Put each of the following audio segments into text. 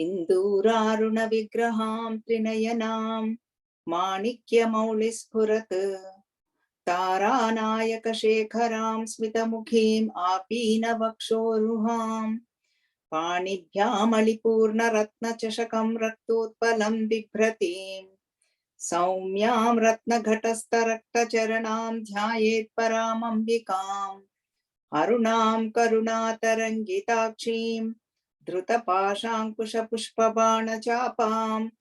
इंदूरारुण विग्रहां त्रिनयनां माणिक्यमौलिस्फुरत् तारानायकशेखरां स्मितमुखीं आपीनवक्षोरुहां पाणिभ्यामलिपूर्णरत्नचषकं रक्तोत्पलं बिभ्रतीं सौम्यां रत्नघटस्थरक्तचरणां ध्यायेत् परामम्बिकाम् अरुणां करुणातरङ्गिताक्षीं धृतपाशाङ्कुशपुष्पबाणचापाम्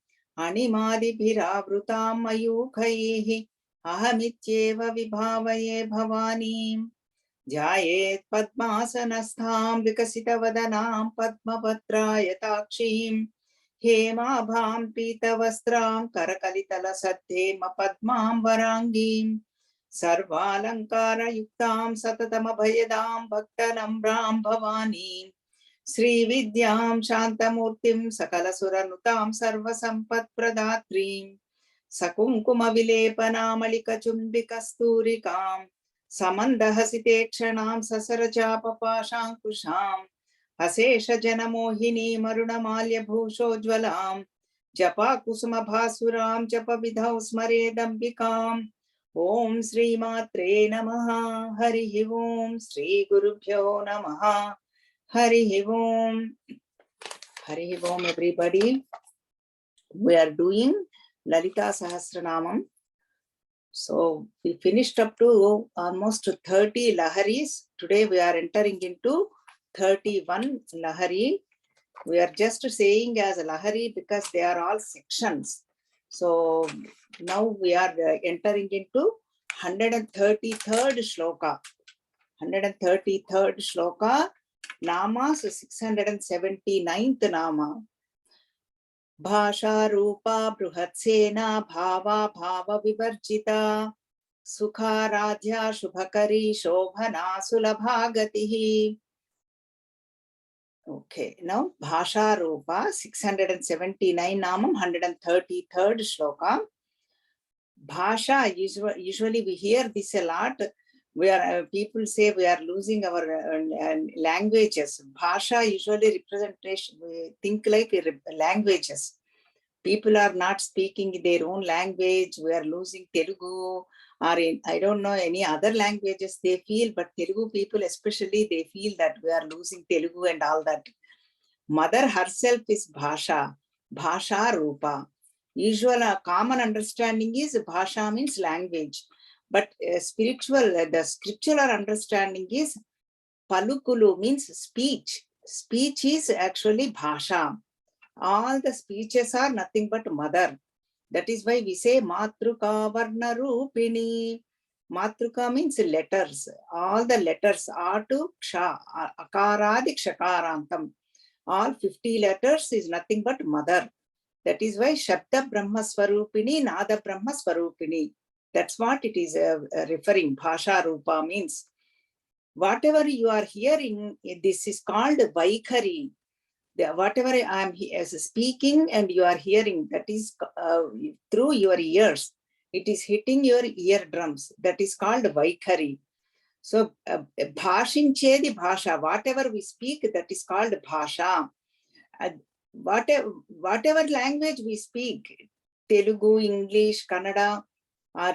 अणिमादिभिरावृतां मयूखैः अहमित्येव विभावये भवानीं ध्यायेत् पद्मासनस्थां विकसितवदनां पद्मपत्रायताक्षीं हेमाभां पीतवस्त्रां करकलितलसद्धेम पद्मां वराङ्गीं सर्वालङ्कारयुक्तां सततमभयदां भक्तनम्रां भवानीं श्रीविद्यां शान्तमूर्तिं सकलसुरनुतां सर्वसम्पत्प्रदात्रीं सकुङ्कुमविलेपनामलिकचुम्बिकस्तूरिकां समन्दहसितेक्षणां ससरचापपाशाङ्कुशाम् अशेषजनमोहिनीमरुणमाल्यभूषोज्ज्वलां जपाकुसुमभासुरां जपविधौ स्मरेदम्बिकाम् ओम श्रीमात्रे नमः हरिः ओम श्री गुरुभ्यो नमः हरिः ओम everybody. We are doing Lalita Sahasranamam. So we finished up to almost 30 laharis. Today we are entering into 31 lahari. We are just saying as a lahari because they are all sections. So now we are entering into 133rd shloka. 133rd shloka. Namas 679th nama. Bhasha Rupa Bruhatsena Bhava Bhava Vivarjita Sukharadhya Shubhakari Shobhana Sulabhagatihi. Okay, now Bhasha Rupa 679 namam 133rd shloka. Bhasha, usually we hear this a lot. We are people say we are losing our languages. Bhasha usually representation, we think like languages. People are not speaking their own language. We are losing Telugu, or I don't know any other languages they feel, but Telugu people especially, they feel that we are losing Telugu and all that. Mother herself is Bhasha, Bhasha Rupa. Usual common understanding is Bhasha means language, but the scriptural understanding is Palukulu means speech. Speech is actually Bhasha. All the speeches are nothing but mother. That is why we say Matruka Varna Rupini. Matruka means letters. All the letters are to Ksha, Akaradik Shakarantam. All 50 letters is nothing but mother. That is why Shabda Brahma Swarupini, Nada Brahma Swarupini. That's what it is referring. Bhasha Rupa means whatever you are hearing, this is called Vaikhari. Whatever I am speaking and you are hearing, that is through your ears. It is hitting your eardrums. That is called Vaikhari. So, Bhashin Chedi Bhasha, whatever we speak, that is called Bhasha. Whatever language we speak, Telugu, English, Kannada, or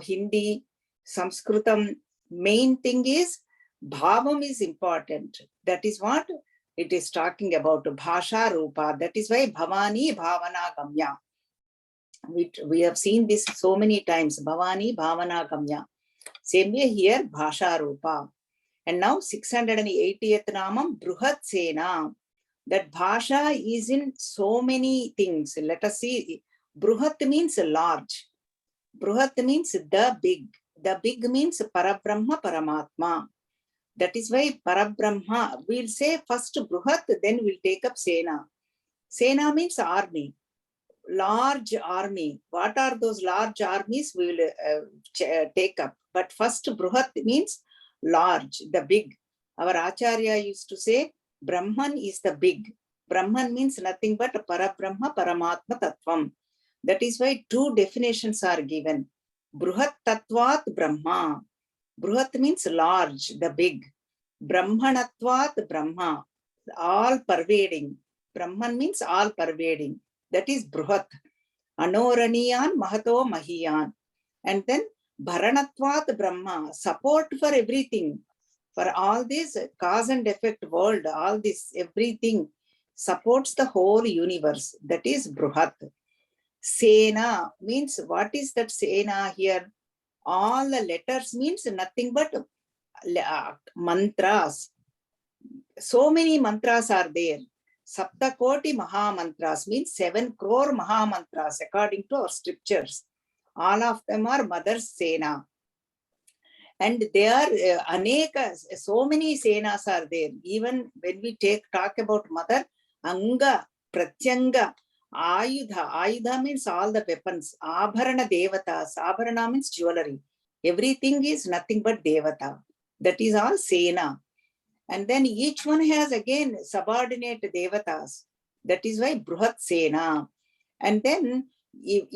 Hindi, Sanskritam, main thing is Bhavam is important. That is what it is talking about, Bhasha Rupa. That is why Bhavani Bhavana Gamya. We have seen this so many times, Bhavani Bhavana Gamya. Same way here, Bhasha Rupa. And now 680th Namam, Bruhat Sena. That Bhasha is in so many things. Let us see. Bruhat means large. Bruhat means the big. The big means Parabrahma Paramatma. That is why Parabrahma, we'll say first Bruhat, then we'll take up Sena. Sena means army. Large army. What are those large armies? We will take up. But first Bruhat means large, the big. Our Acharya used to say, Brahman is the big. Brahman means nothing but Parabrahma Paramatma Tattvam. That is why two definitions are given. Bruhat Tattvat Brahma. Bruhat means large, the big. Brahmanatvat Brahma. all pervading. Brahman means all pervading. That is Bruhat. Anoraniyan Mahato Mahiyan. And then Bharanatvat Brahma, support for everything. For all this cause and effect world, all this, everything supports the whole universe. That is Bruhat. Sena means, what is that Sena here? All the letters means nothing but mantras. So many mantras are there. Saptakoti Mahamantras means 7 crore Mahamantras according to our scriptures. All of them are Mother's Sena. And there are aneka, so many Senas are there. Even when we talk about Mother, Anga, Pratyanga, Ayudha. Ayudha means all the weapons. Abharana Devatas. Abharana means jewelry. Everything is nothing but Devata. That is all Sena. And then each one has again subordinate Devatas. That is why Bruhat Sena. And then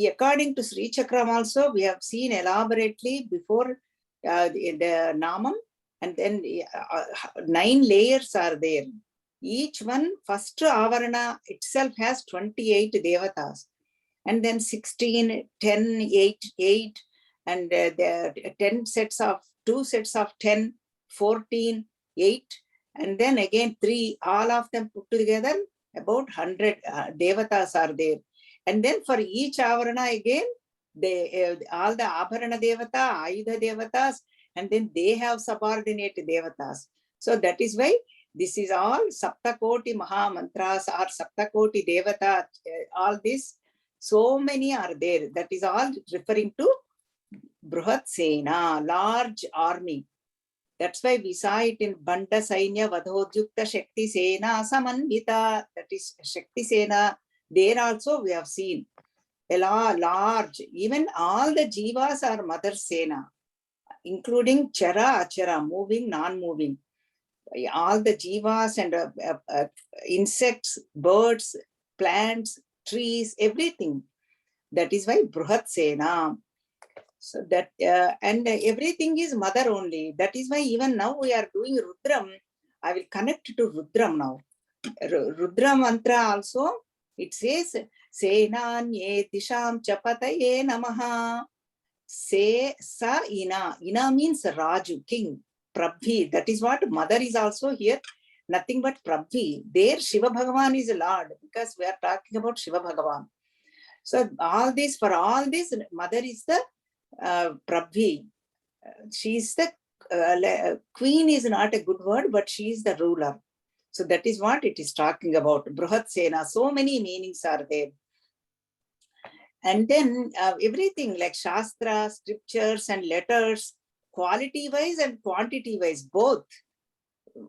according to Sri Chakram also, we have seen elaborately before the Namam. And then 9 layers are there. Each one, first Avarana itself has 28 Devatas. And then 16, 10, 8, 8. And the 10 sets of, 2 sets of 10, 14, 8. And then again 3, all of them put together, about 100 Devatas are there. And then for each Avarana again, all the Abharana Devata, Ayudha Devatas, and then they have subordinate Devatas. So that is why this is all Saptakoti Mahamantras or Saptakoti Devata, all this, so many are there. That is all referring to Bruhat Sena, large army. That's why we saw it in Banda Sainya Vadhodyukta Shakti Sena Samanvita. That is Shakti Sena. There also we have seen a large, even all the jivas are Mother Sena, including Chara, Achara, moving, non-moving. All the jivas and insects, birds, plants, trees, everything. That is why Bruhat Sena. So that, and everything is Mother only. That is why even now we are doing Rudram. I will connect to Rudram now. Rudra mantra also, it says, Senanye Disham Chapataye Namaha. Se Sa Ina. Ina means Raju, king, Prabhi. That is what Mother is also here. Nothing but Prabhi. There Shiva Bhagavan is a Lord, because we are talking about Shiva Bhagavan. So all this, for all this, Mother is the Prabhi. She is the queen is not a good word, but she is the ruler. So that is what it is talking about. Bruhat Sena. So many meanings are there. And then everything like Shastra, scriptures and letters, quality wise and quantity wise, both.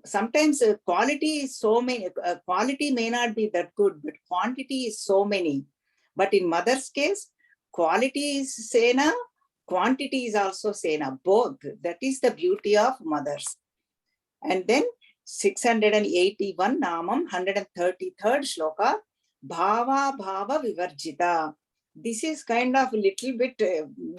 Sometimes quality is so many, quality may not be that good, but quantity is so many. But in Mother's case, quality is Sena, quantity is also Sena, both. That is the beauty of Mothers. And then 681 Namam, 133rd shloka, Bhava Bhava Vivarjita. This is kind of a little bit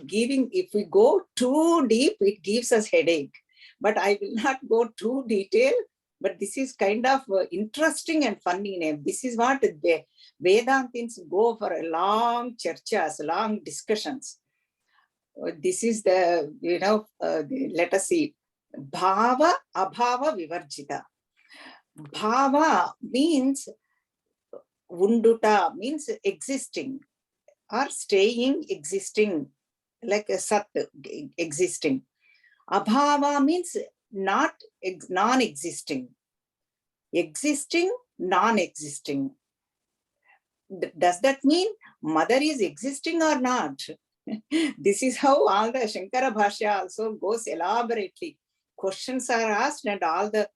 giving, if we go too deep, it gives us headache. But I will not go too detailed, but this is kind of interesting and funny name. This is what the Vedantins go for a long churchas, long discussions. This is the, let us see. Bhava Abhava Vivarjita. Bhava means Unduta, means existing or staying, existing, like a Sat, existing. Abhava means not non-existing. Existing, non-existing. Does that mean Mother is existing or not? This is how all the Shankara Bhashya also goes elaborately. Questions are asked and all the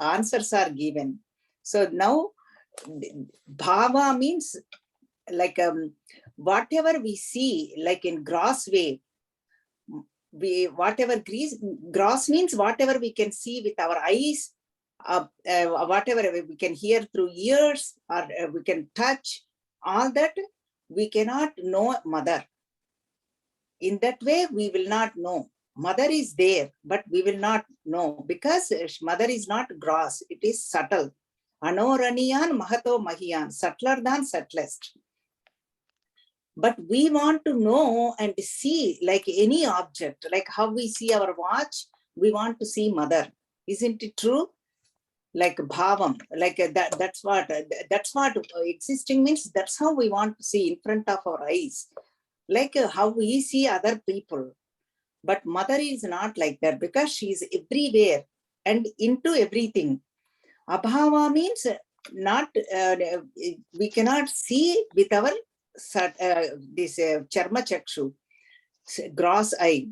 answers are given. So now Bhava means like whatever we see, like in gross way, whatever gross means whatever we can see with our eyes, whatever we can hear through ears, or we can touch, all that we cannot know Mother. In that way, we will not know. Mother is there, but we will not know because mother is not gross, it is subtle. Anoraniyan mahato mahiyan, subtler than subtlest. But we want to know and see, like any object, like how we see our watch, we want to see mother. Isn't it true? Like bhavam, like that's what existing means. That's how we want to see in front of our eyes, like how we see other people. But mother is not like that because she is everywhere and into everything. Abhava means not, we cannot see with our this charma chakshu, gross eye.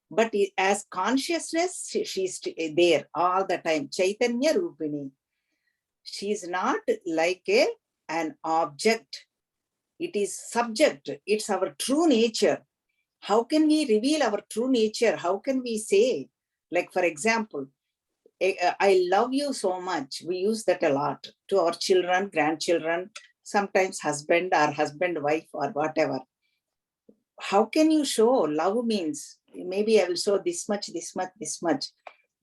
But as consciousness, she's there all the time. Chaitanya Rupini. She is not like an object. It is subject. It's our true nature. How can we reveal our true nature? How can we say, like, for example, I love you so much. We use that a lot to our children, grandchildren, sometimes husband or husband, wife or whatever. How can you show love? Means maybe I will show this much, this much, this much.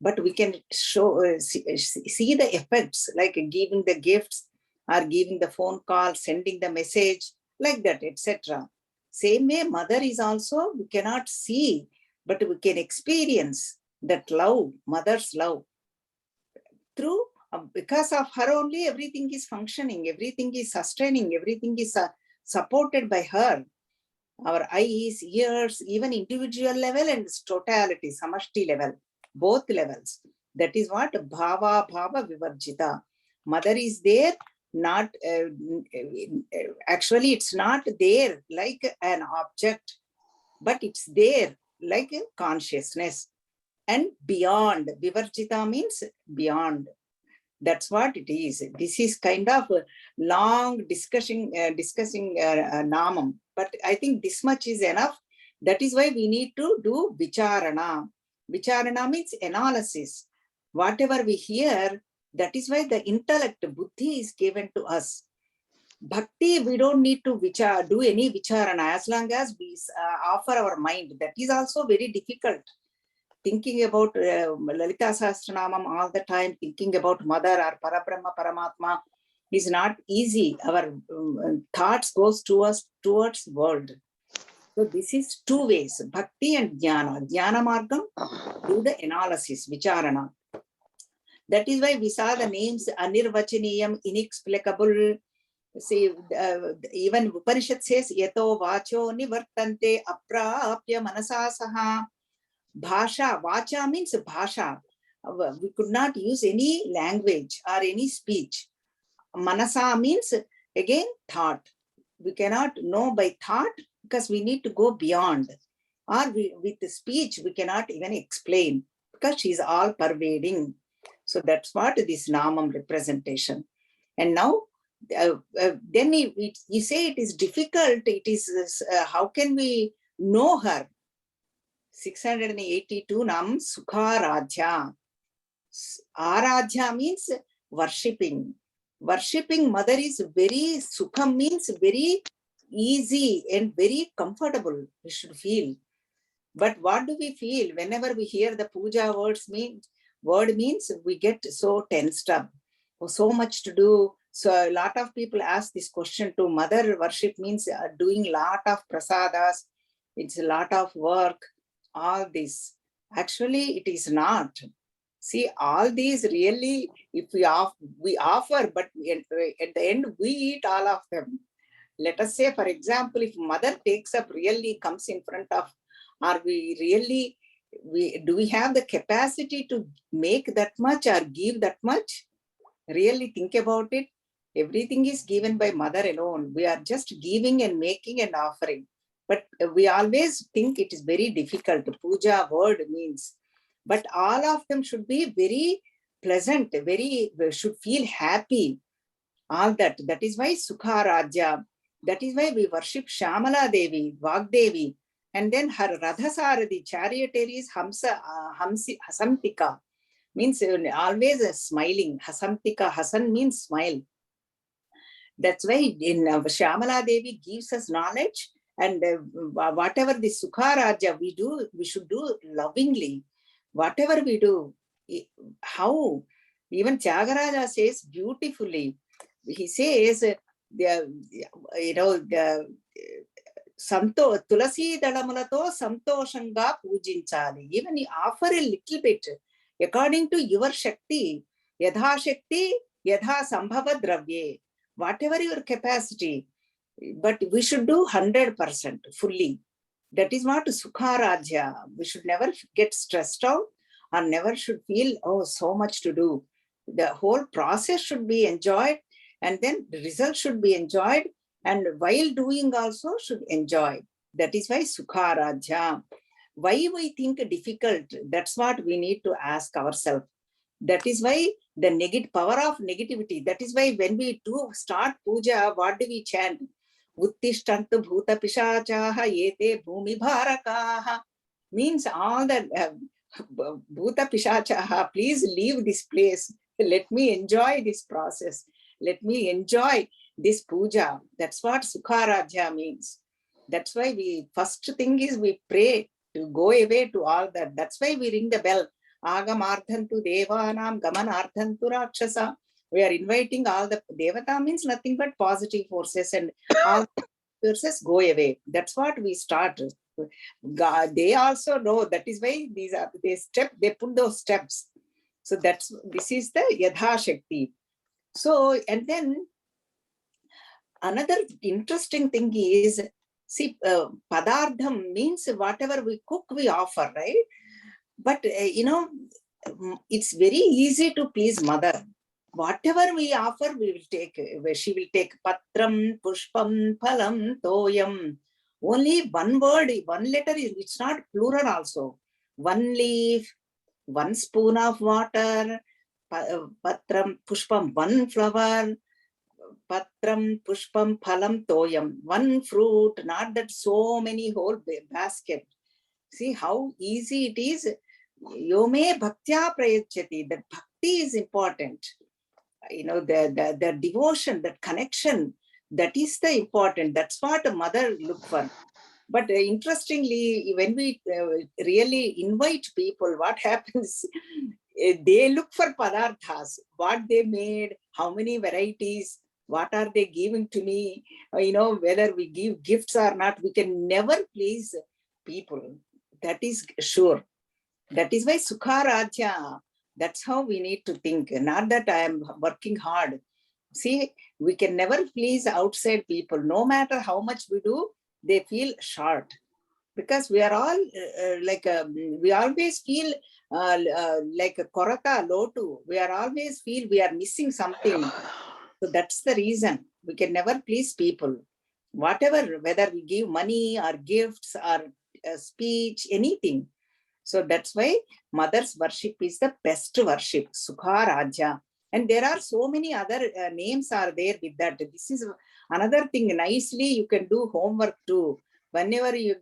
But we can show, see the effects, like giving the gifts or giving the phone call, sending the message, like that, etc. Same way, mother is also, we cannot see, but we can experience that love, mother's love. Through, because of her only, everything is functioning, everything is sustaining, everything is supported by her. Our eyes, ears, even individual level and totality, samashti level, both levels. That is what bhava vivarjita. Mother is there, not, actually it's not there like an object, but it's there like a consciousness. And beyond, vivarjita means beyond. That's what it is. This is kind of a long discussing namam, but I think this much is enough. That is why we need to do vicharana. Vicharana means analysis. Whatever we hear, that is why the intellect, buddhi is given to us. Bhakti, we don't need to do any vicharana as long as we offer our mind. That is also very difficult. Thinking about Lalita Sahasranamam all the time, thinking about Mother or Parabrahma, Paramatma is not easy. Our thoughts goes towards world. So this is two ways, Bhakti and Jnana. Jnana Margam, do the analysis, Vicharana. That is why we saw the names Anirvachaniyam, inexplicable. See, even Upanishad says, Yato Vacho Nivartante Aprapya Manasasaha. Bhasha, vacha means bhasha. We could not use any language or any speech. Manasa means again thought. We cannot know by thought because we need to go beyond. Or with the speech, we cannot even explain because she is all pervading. So that's what this namam representation. And now, then you say it is difficult. It is, how can we know her? 682 nam Sukharadhya. Aradhya means worshipping. Worshipping mother is very, Sukham means very easy and very comfortable, we should feel. But what do we feel? Whenever we hear the puja word means we get so tensed up. So much to do. So a lot of people ask this question to mother. Worship means doing lot of prasadas. It's a lot of work. All this, actually it is not. See, all these really, if we offer, but at the end we eat all of them. Let us say, for example, if mother takes up, really comes in front of, are we really, do we have the capacity to make that much or give that much? Really think about it. Everything is given by mother alone. We are just giving and making and offering. But we always think it is very difficult. Puja word means, but all of them should be very pleasant, should feel happy. All that. That is why Sukha Rajya. That is why we worship Shyamala Devi, Vagdevi, and then her Radhasaradi, charioteer is Hasamtika, means always smiling. Hasamtika, Hasan means smile. That's why in Shyamala Devi gives us knowledge And whatever the Sukha Raja we do, we should do lovingly. Whatever we do, how? Even Tyagaraja says beautifully. He says, the Santo Tulasi Dalamulato Santoshanga Pujinchali. Even you offer a little bit according to your Shakti, Yadha Shakti, Yadha Sambhava Dravye, whatever your capacity. But we should do 100% fully. That is what Sukha Rajya. We should never get stressed out or never should feel, oh, so much to do. The whole process should be enjoyed, and then the result should be enjoyed, and while doing also should enjoy. That is why Sukha Rajya. Why we think difficult, that's what we need to ask ourselves. That is why the power of negativity. That is why when we do start puja, what do we chant? Uttishtantu bhuta pishachaha yete bhumi bharakaha. Means all the bhuta pishachaha, please leave this place. Let me enjoy this process. Let me enjoy this puja. That's what Sukha Rajya means. That's why first thing is we pray to go away to all that. That's why we ring the bell. Agamarthantu devanam gamanarthantu rakshasa. We are inviting all the devata means nothing but positive forces, and all forces go away. That's what we start. God, they also know. That is why they put those steps. So this is the Yadha Shakti. So, and then another interesting thing is, see, padardham means whatever we cook, we offer, right? But, it's very easy to please mother. Whatever we offer, we will take. She will take patram, pushpam, phalam, toyam. Only one word, one letter, it's not plural also. One leaf, one spoon of water, patram, pushpam, one flower, patram, pushpam, phalam, toyam, one fruit, not that so many whole basket. See how easy it is. Yome bhaktya prayachati. That bhakti is important. The devotion, that connection, that is the important. That's what a mother look for. But interestingly, when we really invite people, what happens? They look for padarthas, what they made, how many varieties, what are they giving to me, whether we give gifts or not. We can never please people. That is sure. That is why Sukha Rajya, that's how we need to think. Not that I am working hard. See, we can never please outside people. No matter how much we do, they feel short. Because we are all we always feel like a korata, lotu. We are always feel we are missing something. So that's the reason. We can never please people. Whatever, whether we give money or gifts or speech, anything. So that's why mother's worship is the best worship, Sukha Raja. And there are so many other names are there with that. This is another thing. Nicely, you can do homework too. Whenever you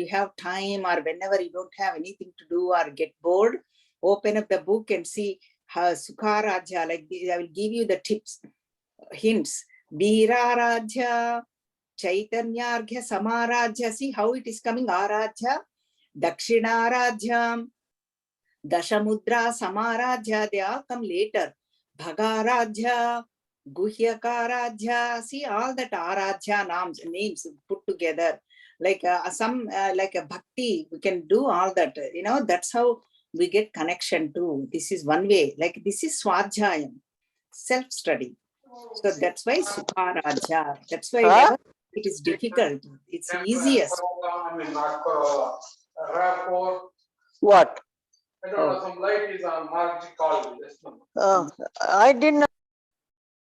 have time, or whenever you don't have anything to do or get bored, open up the book and see Sukha Raja. Like this, I will give you the tips, hints. Veera Raja, Chaitanyarghya Samarajya. See how it is coming. Araja. Dakshinarajyam, Dashamudra Samarajya, they all come later. Bhagarajya, Guhyakarajya, see all that Arajya names put together. Like like a bhakti, we can do all that. That's how we get connection too. This is one way. Like this is Swadhyayam, self-study. So that's why Sukha Rajya. That's why never it is difficult. It's easiest. What? I don't know, some light is on Mark call. I didn't.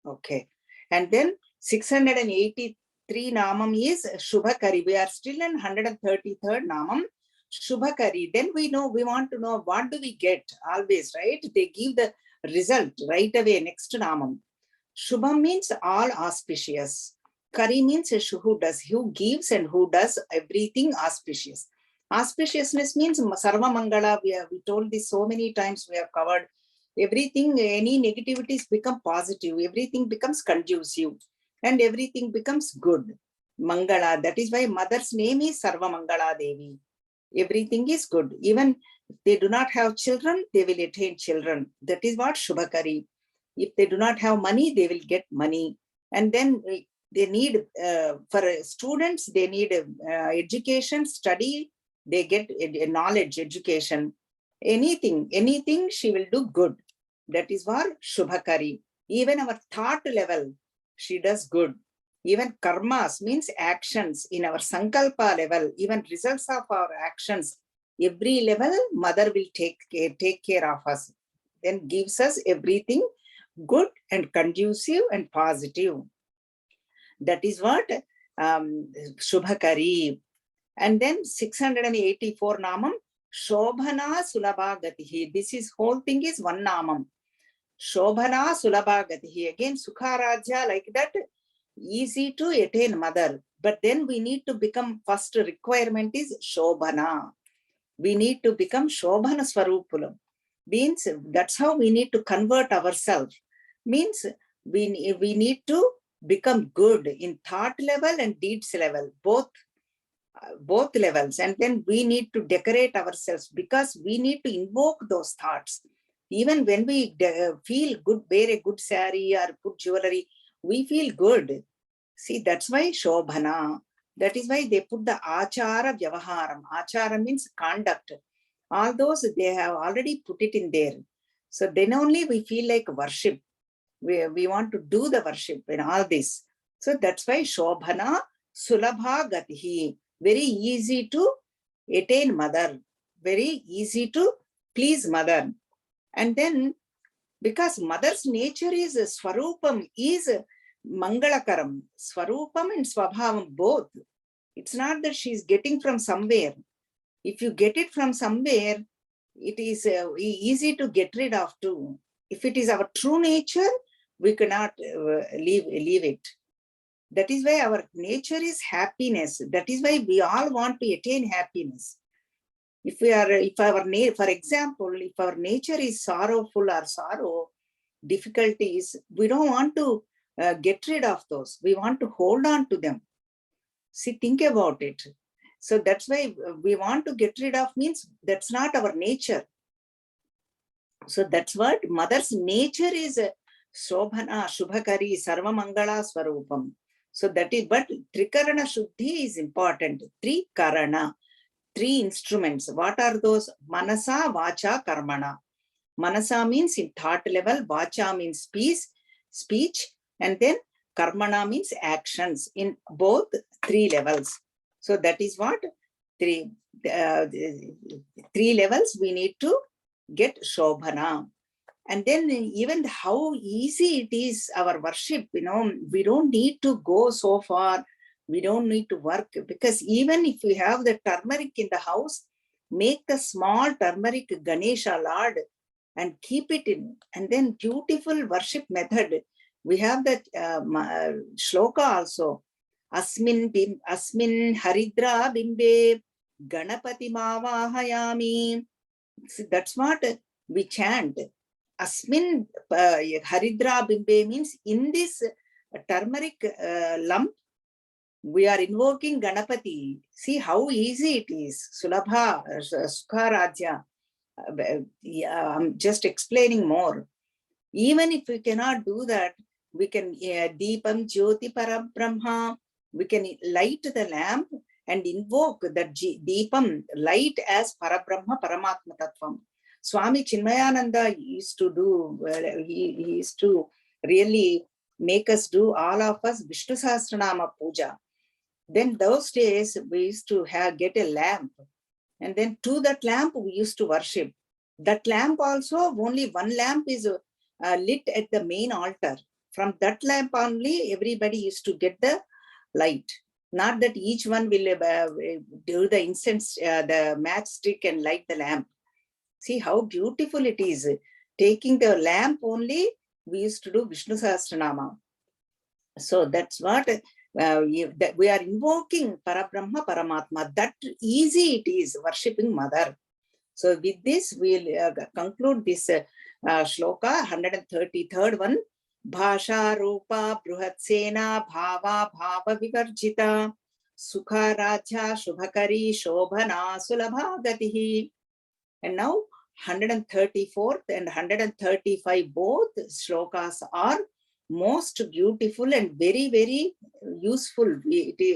Okay. And then 683 Namam is Shubhakari. We are still in 133rd Namam, Shubhakari. Then we want to know what do we get always, right? They give the result right away, next Namam. Shubham means all auspicious. Kari means who gives and who does everything auspicious. Auspiciousness means Sarva Mangala. We told this so many times, we have covered. Everything, any negativities become positive. Everything becomes conducive and everything becomes good. Mangala. That is why mother's name is Sarva Mangala Devi. Everything is good. Even if they do not have children, they will attain children. That is what Shubhakari. If they do not have money, they will get money. And then they need, for students, they need education, study, they get knowledge, education. Anything she will do good. That is what Shubhakari. Even our thought level, she does good. Even karmas means actions in our sankalpa level, even results of our actions, every level, mother will take care of us, then gives us everything good and conducive and positive. That is what Shubhakari. And then 684 namam, Shobhana Sulabha Gatihi. This is whole thing is one namam. Shobhana Sulabha Gatihi. Again, Sukharajya, like that, easy to attain mother. But then we need to become, first requirement is Shobhana. We need to become Shobhana Swarupulam. Means that's how we need to convert ourselves. Means we need to become good in thought level and deeds level, both levels. And then we need to decorate ourselves because we need to invoke those thoughts. Even when we feel good, wear a good saree or put jewelry, we feel good. See, that's why Shobhana. That is why they put the Achara Vyavaharam. Achara means conduct. All those, they have already put it in there. So then only we feel like worship. We want to do the worship in all this. So that's why Shobhana Sulabha Gatihi. Very easy to attain mother. Very easy to please mother. And then, because mother's nature is Swarupam, is Mangalakaram. Swarupam and Swabhavam both. It's not that she's getting from somewhere. If you get it from somewhere, it is easy to get rid of too. If it is our true nature, we cannot leave it. That is why our nature is happiness. That is why we all want to attain happiness. For example, if our nature is sorrowful or sorrow, difficulties, we don't want to get rid of those. We want to hold on to them. See, think about it. So that's why we want to get rid of, means that's not our nature. So that's what mother's nature is. Shobhana, Shubhakari, Sarva Mangala Swarupam. So that is, but Trikarana Shuddhi is important. Trikarana, 3 instruments. What are those? Manasa, Vacha, Karmana. Manasa means in thought level, Vacha means speech, and then Karmana means actions in both 3 levels. So that is what 3 levels we need to get Shobhana. And then even how easy it is, our worship, we don't need to go so far. We don't need to work, because even if we have the turmeric in the house, make the small turmeric Ganesha Lord and keep it in. And then beautiful worship method. We have that shloka also. Asmin Haridra Bimbe Ganapati Mavahayami. That's what we chant. Asmin Haridra Bimbe means in this turmeric lump, we are invoking Ganapati. See how easy it is. Sulabha, Sukharajya. I'm just explaining more. Even if we cannot do that, we can Deepam Jyoti Parabrahma. We can light the lamp and invoke that Deepam, light as Parabrahma, Paramatma Tattvam. Swami Chinmayananda used to do, he used to really make us do, all of us, Vishnu Sahasranama Puja. Then those days we used to get a lamp, and then to that lamp we used to worship. That lamp also, only one lamp is lit at the main altar. From that lamp only everybody used to get the light. Not that each one will do the incense, the matchstick and light the lamp. See how beautiful it is. Taking the lamp only, we used to do Vishnu Sahasranama. So that's what that we are invoking Parabrahma, Paramatma. That easy it is, worshipping mother. So with this, we'll conclude this shloka, 133rd one. Bhasha Rupa Bruhatsena Bhava Bhava Vivarjita Sukha Raja Shubhakari Shobhana Sulabha Gatihi. And now 134th and 135 both shlokas are most beautiful and very, very useful. We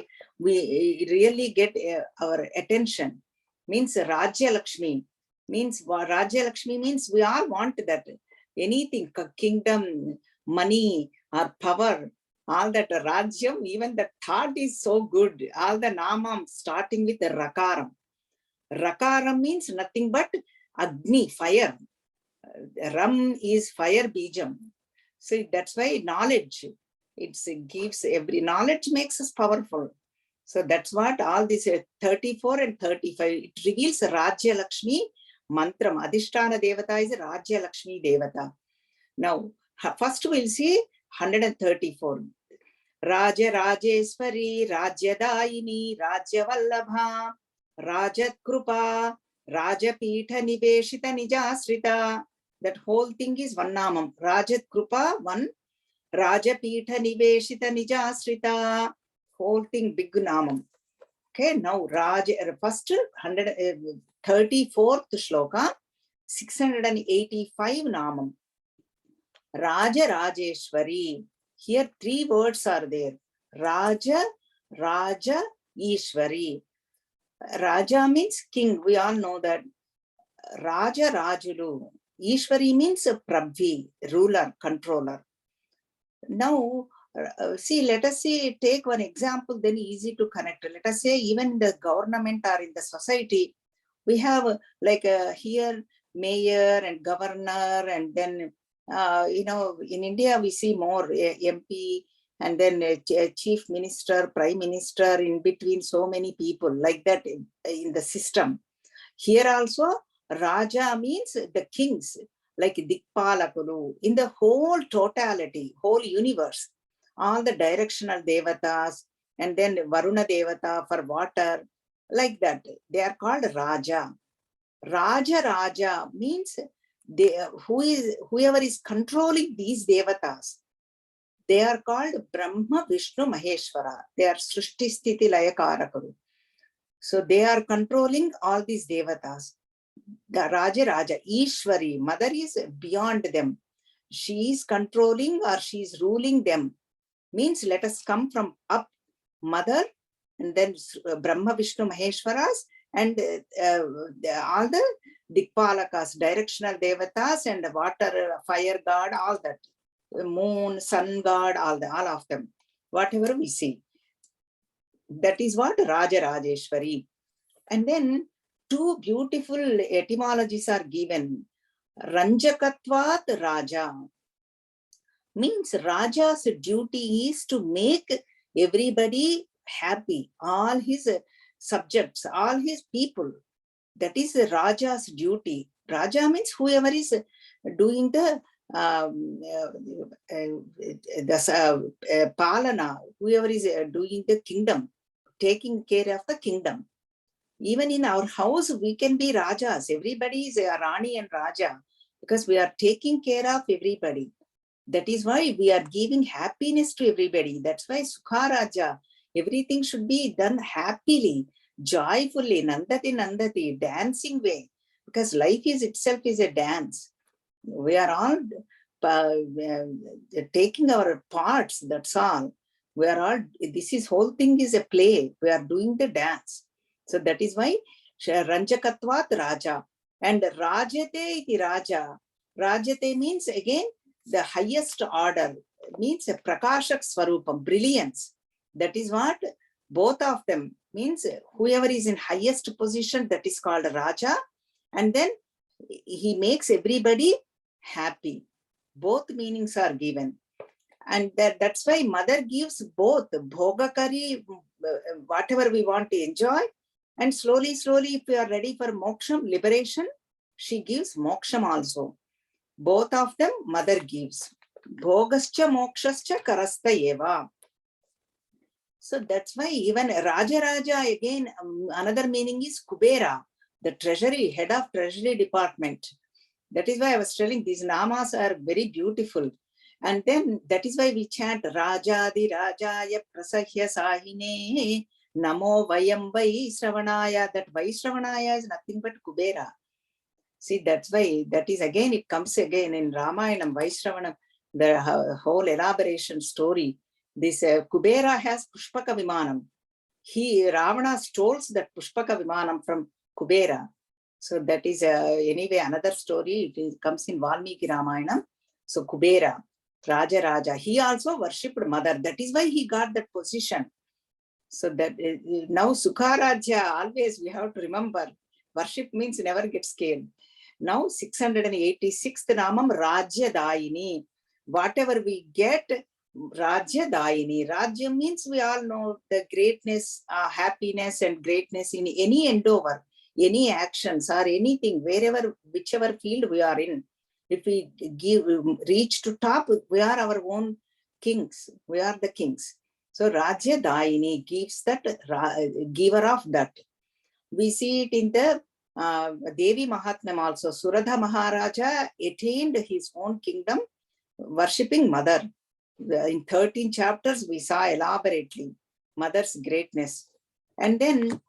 really get our attention. Means Rajya Lakshmi. Means Rajya Lakshmi means we all want that. Anything, kingdom, money or power, all that Rajyam, even the thought is so good. All the namam starting with the Rakaram. Rakaram means nothing but Agni, fire. Ram is fire bijam. So that's why knowledge, it gives every knowledge makes us powerful. So that's what all this 34 and 35, it reveals Rajya Lakshmi mantram. Adhishtana Devata is Rajya Lakshmi Devata. Now, first we'll see 134. Raja Rajeswari, Rajyadaini, Rajya Vallabha, Rajat Krupa, Rajapitha Niveshita Nijasrita. That whole thing is one namam. Rajat Krupa, one. Rajapitha Niveshita Nijasrita. Whole thing big namam. Okay, now first 134th shloka, 685 namam. Raja Rajeshwari. Here three words are there. Raja, Raja, Ishwari. Raja means king. We all know that. Raja Rajulu. Ishwari means Prabhi, ruler, controller. Now, see, let us say, take one example, then easy to connect. Let us say, even in the government or in the society, we have like here mayor and governor, and then in India we see more MP, and then chief minister, prime minister, in between so many people like that in the system. Here also Raja means the kings, like Dikpalakulu, in the whole totality, whole universe, all the directional devatas, and then Varuna Devata for water, like that. They are called Raja. Raja means whoever is controlling these devatas. They are called Brahma, Vishnu, Maheshwara. They are Srishti, Sthiti, Laya, Karakaru. So they are controlling all these devatas. The Raja, Ishwari, mother is beyond them. She is controlling or she is ruling them. Means let us come from up, mother, and then Brahma, Vishnu, Maheshwaras, and all the Dikpalakas, directional devatas, and the water, fire god, all that. Moon, sun god, all of them. Whatever we see. That is what Raja Rajeshwari. And then two beautiful etymologies are given. Ranjakatvat Raja. Means Raja's duty is to make everybody happy, all his subjects, all his people. That is the Raja's duty. Raja means whoever is doing the Palana, whoever is doing the kingdom, taking care of the kingdom. Even in our house, we can be Rajas. Everybody is a Rani and Raja because we are taking care of everybody. That is why we are giving happiness to everybody. That's why Sukha Raja, everything should be done happily, joyfully, Nandati, dancing way. Because life is itself is a dance. We are all taking our parts, that's all. We are all, this whole thing is a play. We are doing the dance. So that is why Ranjakatvat Raja. And Rajate iti Raja. Rajate means again the highest order, means Prakashak Swarupam, brilliance. That is what both of them means. Whoever is in highest position, that is called Raja. And then he makes everybody happy. Both meanings are given. And that's why mother gives both Bhogakari, whatever we want to enjoy. And slowly, if we are ready for moksham, liberation, she gives moksham also. Both of them mother gives. Bhogascha mokshascha karasta eva. So that's why even Raja again, another meaning is Kubera, the treasury, head of treasury department. That is why I was telling these namas are very beautiful. And then that is why we chant Rajadi Rajaya Prasahya Sahine Namo Vayam Vaishravanaya. That Vaishravanaya is nothing but Kubera. See, that's why, that is again, it comes again in Ramayanam, Vaishravanam, the whole elaboration story. This Kubera has Pushpaka Vimanam. Ravana stole that Pushpaka Vimanam from Kubera. So that is anyway another story. It comes in Valmiki Ramayanam. So Kubera, Raja, he also worshipped mother. That is why he got that position. So that now Sukharajya, always we have to remember, worship means never get scared. Now 686th Namam Rajya Daini. Whatever we get, Rajya Daini. Rajya means we all know the greatness, happiness and greatness in any endeavor, any actions or anything, wherever, whichever field we are in. If we reach to top, we are our own kings. We are the kings. So Rajya Daini gives that, giver of that. We see it in the Devi Mahatmyam also. Suradha Maharaja attained his own kingdom worshipping mother. In 13 chapters, we saw elaborately mother's greatness. And then,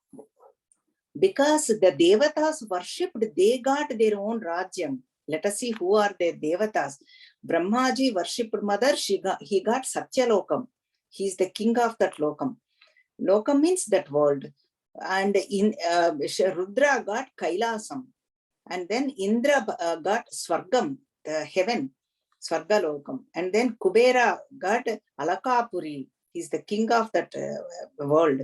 because the Devatas worshipped, they got their own Rajyam. Let us see who are their Devatas. Brahmaji worshipped mother, he got Satyalokam. He is the king of that Lokam. Lokam means that world. And in Rudra got Kailasam. And then Indra got Swargam, the heaven, Swargalokam. And then Kubera got Alakapuri. He is the king of that world.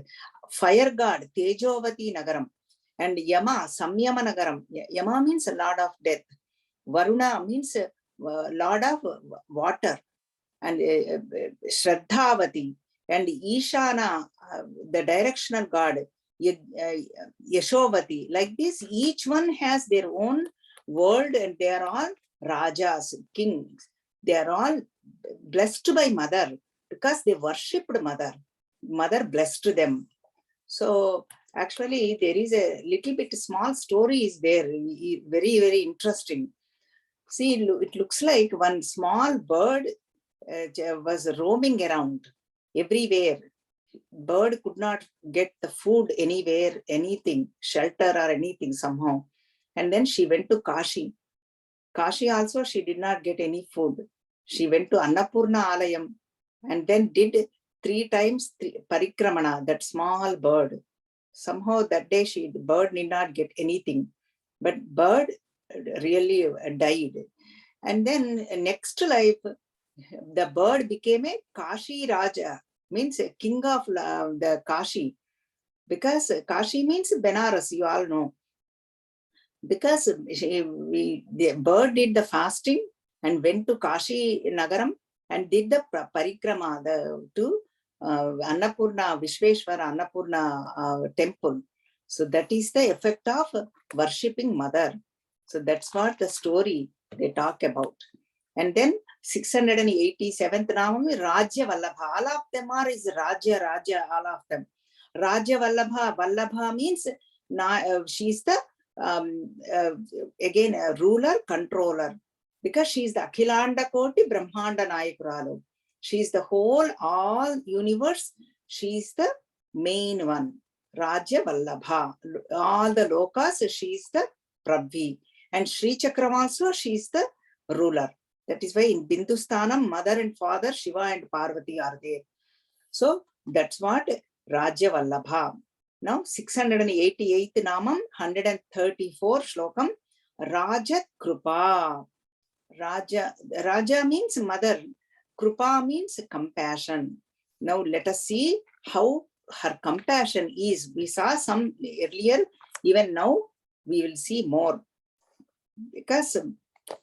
Fire god, Tejovati Nagaram. And Yama, Samyama Nagaram. Yama means lord of death. Varuna means lord of water. And Shraddhavati. And Ishana, the directional god, Yashovati. Like this, each one has their own world, and they are all Rajas, kings. They are all blessed by mother because they worshipped mother. Mother blessed them. So actually, there is a little bit small story is there, very, very interesting. See, it looks like one small bird was roaming around everywhere. Bird could not get the food anywhere, anything, shelter or anything somehow. And then she went to Kashi. Kashi also, she did not get any food. She went to Annapurna Alayam and then did 3 times parikramana, that small bird. Somehow that day, the bird did not get anything. But bird really died. And then next life, the bird became a Kashi Raja, means a king of the Kashi. Because Kashi means Benares, you all know. Because the bird did the fasting and went to Kashi Nagaram and did the parikrama to Annapurna, Vishveshwara Annapurna temple. So that is the effect of worshipping mother. So that's what the story they talk about. And then 687th Namam, Rajya Vallabha. All of them are is Rajya, all of them. Rajya Vallabha. Vallabha means she is the again a ruler, controller, because she is the Akhilanda Koti Brahmanda Nayakuralu. She is the whole, all universe. She is the main one. Rajya Vallabha. All the lokas, she is the Prabhi. And Sri Chakram also, she is the ruler. That is why in Bindusthanam, mother and father, Shiva and Parvati are there. So that's what Rajya Vallabha. Now 688th Namam, 134 Shlokam, Raja Krupa. Raja means mother. Krupa means compassion. Now let us see how her compassion is. We saw some earlier, even now we will see more. Because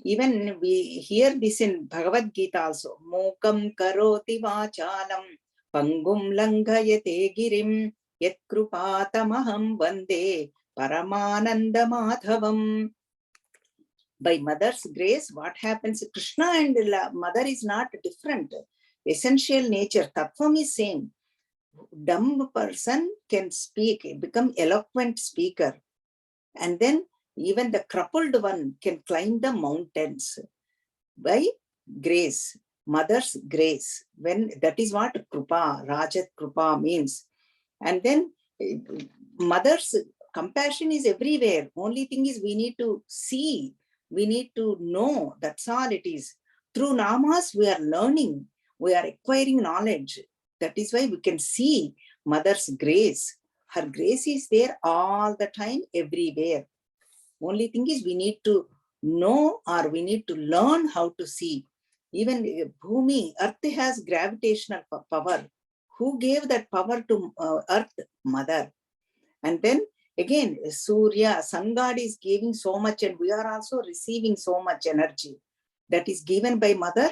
even we hear this in Bhagavad Gita also. Mokam karoti vachalam pangum langhayate girim yat krupatamaham vande paramananda madhavam. By mother's grace, what happens? Krishna and mother is not different. Essential nature, tattvam is same. Dumb person can speak, become eloquent speaker. And then even the crippled one can climb the mountains by grace. mother's grace. When that is what Krupa, Rajat Krupa means. And then mother's compassion is everywhere. Only thing is we need to see, we need to know. That's all it is. Through namas, we are learning, we are acquiring knowledge. That is why we can see mother's grace. Her grace is there all the time, everywhere. Only thing is we need to know, or we need to learn how to see. Even Bhumi, earth has gravitational power. Who gave that power to earth? Mother. And then again, Surya, sun god is giving so much, and we are also receiving so much energy that is given by mother.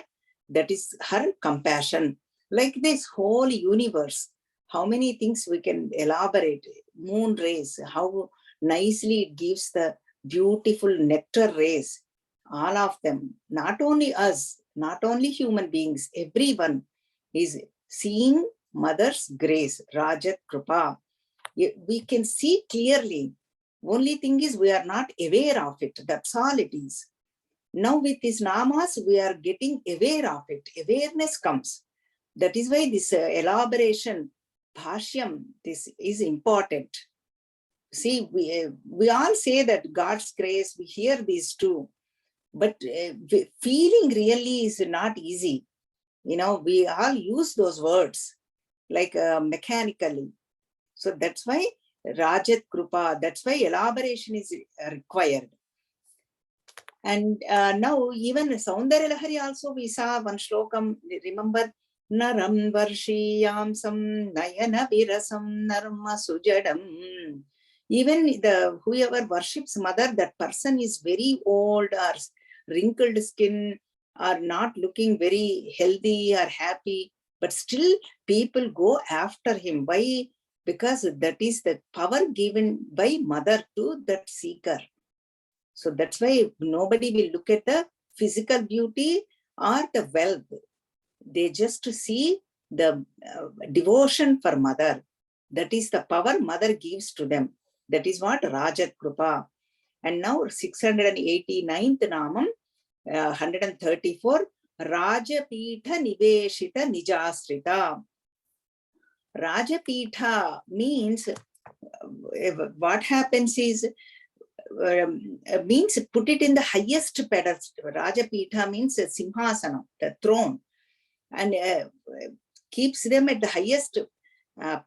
That is her compassion. Like this whole universe, how many things we can elaborate. Moon rays, how nicely it gives the beautiful nectar rays. All of them, not only us, not only human beings, everyone is seeing mother's grace, Rajat Krupa. We can see clearly. Only thing is we are not aware of it. That's all it is. Now with these namas, we are getting aware of it. Awareness comes. That is why this elaboration, bhashyam, this is important. See, we all say that God's grace, we hear these two, but feeling really is not easy. You know, we all use those words like mechanically. So that's why Rajat Krupa, that's why elaboration is required. And now even Saundarya Lahari also we saw one shlokam, remember, Naram Varshiyamsam Nayana Virasam Narma Sujadam. Even the whoever worships mother, that person is very old or wrinkled skin or not looking very healthy or happy, but still people go after him. Why? Because that is the power given by mother to that seeker. So that's why nobody will look at the physical beauty or the wealth. They just see the devotion for mother. That is the power mother gives to them. That is what Rajat Krupa. And now 689th Namam, 134, Rajapitha Niveshita Nijasrita. Rajapitha means, what happens is, means put it in the highest pedestal. Rajapitha means a simhasana, the throne, and keeps them at the highest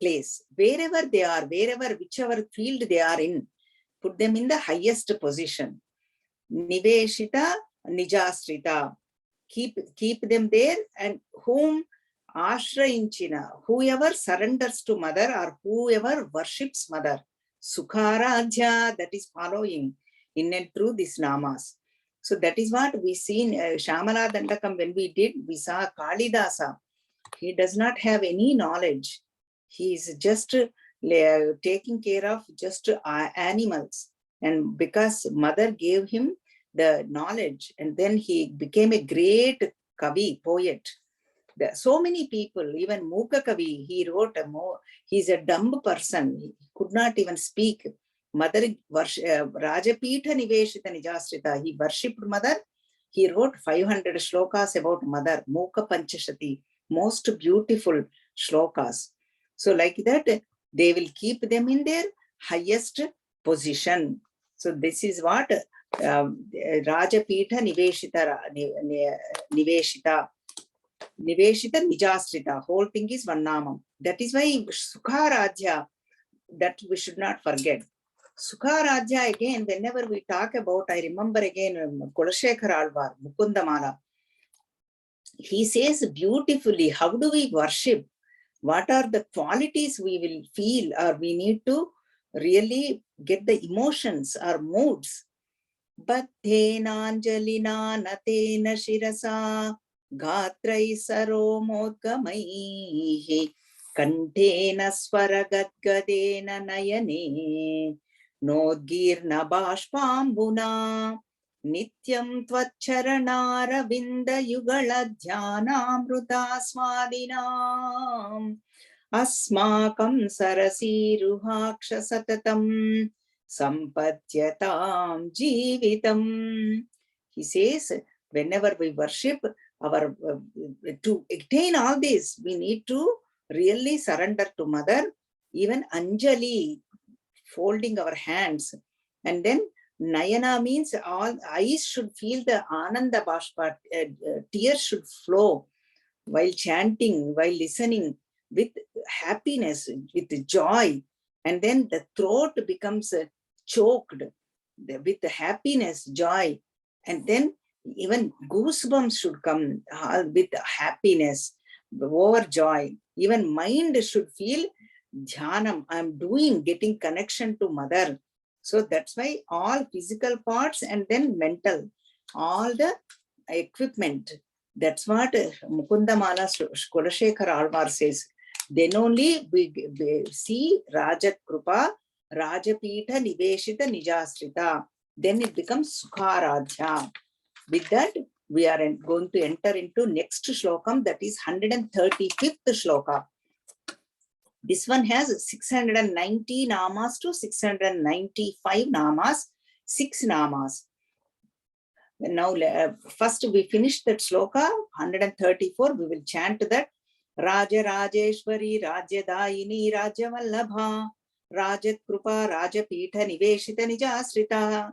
place. Wherever they are, wherever, whichever field they are in, put them in the highest position. Niveshita, Nijasrita. Keep them there, and whom Ashrayinchina, whoever surrenders to mother or whoever worships mother. Sukharadhya, that is following in and through these namas. So that is what we see in Shyamala Dandakam. When we did, we saw Kalidasa. He does not have any knowledge. He is just taking care of just animals. And because mother gave him the knowledge, and then he became a great Kavi, poet. So many people, even Mukha Kavi, he wrote he's a dumb person. He could not even speak. Mother, Rajapitha Niveshita Nijasrita, he worshipped mother. He wrote 500 shlokas about mother, Mukha Panchashati, most beautiful shlokas. So like that, they will keep them in their highest position. So this is what Rajapitha Niveshita Nijasrita, whole thing is one namam. That is why Sukharadhya, that we should not forget. Sukharadhya, again, whenever we talk about, I remember again Kulashekar Alvar, Mukundamala. He says beautifully, how do we worship? What are the qualities we will feel, or we need to really get the emotions or moods? Bhathenanjalina natena shirasa Gatrai saromodgamaihi Kantena swaragadgadena nayane Nodgirna bashpambuna Nityam tvaccharanara vinda yugala dhyanamruta swadinam Asmakam sarasiruhaksha satatam Sampatyatam jivitam. He says, whenever we worship, our to attain all this, we need to really surrender to Mother. Even Anjali, folding our hands, and then Nayana means all eyes should feel the Ananda Bashpa, tears should flow while chanting, while listening, with happiness, with joy. And then the throat becomes choked with the happiness, joy. And then even goosebumps should come with happiness, overjoy. Even mind should feel dhyanam, I'm doing, getting connection to Mother. So that's why all physical parts and then mental, all the equipment. That's what Mukundamala Kodashekhar Alvar says. Then only we see Rajat Krupa, Rajapita Niveshita Nijasrita. Then it becomes Sukharadhya. With that, we are going to enter into next shlokam, that is 135th shloka. This one has 690 namas to 695 namas, 6 namas. Now, first we finished that shloka, 134, we will chant that. Raja Rajeshwari, Rajyadaini, Rajavallabha, Rajat Krupa, Rajapita Niveshita Nijasrita.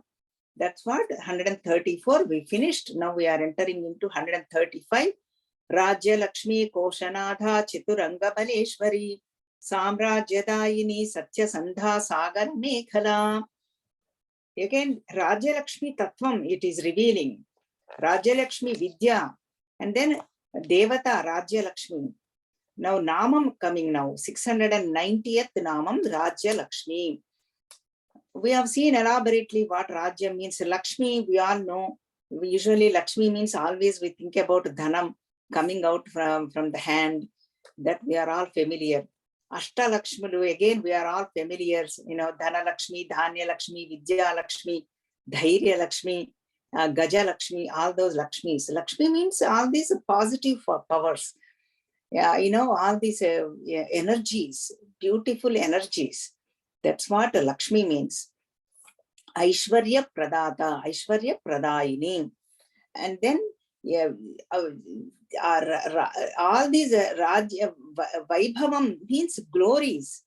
That's what 134 we finished. Now we are entering into 135. Rajya Lakshmi Koshanadha Chituranga Baleshwari, Samrajyadaini Satya Sandha Sagar Mekhala. Again, Rajya Lakshmi Tattvam, it is revealing. Rajya Lakshmi Vidya. And then Devata Rajya Lakshmi. Now Namam coming now. 690th Namam Rajya Lakshmi. We have seen elaborately what Rajya means. Lakshmi, we all know. Usually Lakshmi means always we think about Dhanam coming out from the hand. That we are all familiar. Ashta Lakshmi, again, we are all familiar. You know, Dhana Lakshmi, Dhanya Lakshmi, Vidya Lakshmi, Dhairya Lakshmi, Gaja Lakshmi, all those Lakshmis. Lakshmi means all these positive powers. Yeah, you know, all these energies, beautiful energies. That's what Lakshmi means. Aishwarya Pradata, Aishwarya Pradaini. And then all these Rajya Vaibhavam means glories.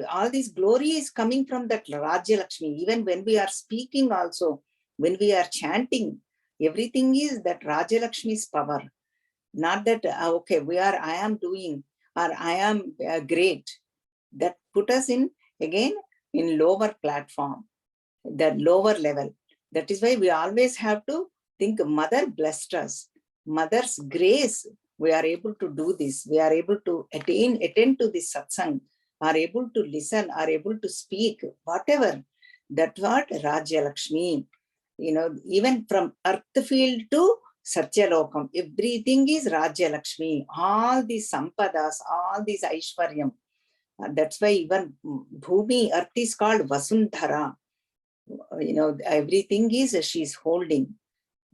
All these glory is coming from that Rajya Lakshmi. Even when we are speaking also, when we are chanting, everything is that Rajya Lakshmi's power. Not that, okay, I am doing, or I am great. That put us in, again, in lower platform, the lower level. That is why we always have to think Mother blessed us. Mother's grace, we are able to do this. We are able to attend to this satsang, are able to listen, are able to speak, whatever. That's what Rajya Lakshmi. You know, even from earth field to Satyalokam, everything is Rajya Lakshmi. All these sampadas, all these Aishwaryam. That's why even Bhumi, earth is called Vasundhara. You know, everything is she's holding.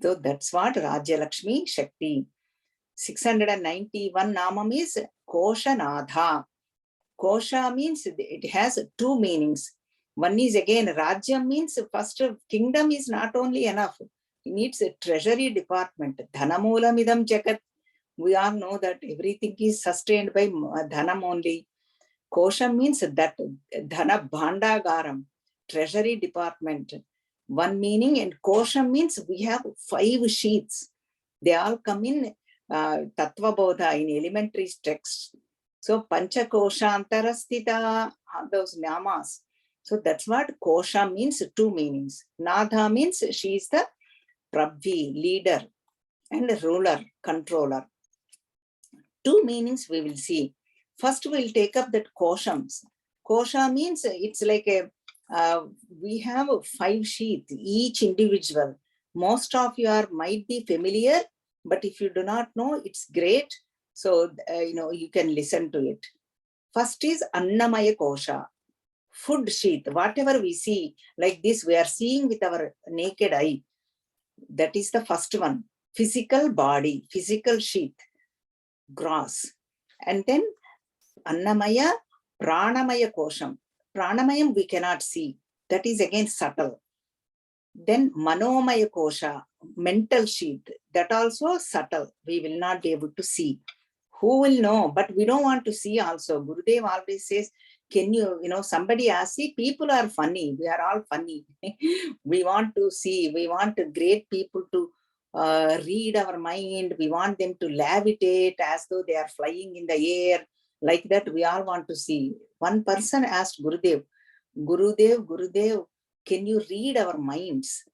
So that's what Rajya Lakshmi Shakti. 691 Namam is Koshanadha. Kosha means it has 2 meanings. One is again Rajya means first kingdom is not only enough. It needs a treasury department. Dhanamulamidam Jagat. We all know that everything is sustained by Dhanam only. Kosha means that Dhana Bhandagaram, treasury department. One meaning, and Kosha means we have 5 sheets. They all come in Tattva Bodha in elementary texts. So Pancha Kosha Antarastita, those namas. So that's what Kosha means, 2 meanings. Nadha means she is the Prabhi, leader, and ruler, controller. 2 meanings we will see. First we'll take up that Koshams. Kosha means it's like we have 5 sheets, each individual. Most of you might be familiar, but if you do not know, it's great. So, you know, you can listen to it. First is Annamaya Kosha, food sheath. Whatever we see, like this, we are seeing with our naked eye. That is the first one. Physical body, physical sheath, gross. And then Annamaya, Pranamaya Kosham. Pranamayam we cannot see. That is again subtle. Then Manomaya Kosha, mental sheath, that also subtle. We will not be able to see. Who will know? But we don't want to see also. Gurudev always says, can you, somebody asks, see, people are funny. We are all funny. We want to see. We want great people to read our mind. We want them to levitate as though they are flying in the air. Like that, we all want to see. One person asked Gurudev, Gurudev, can you read our minds?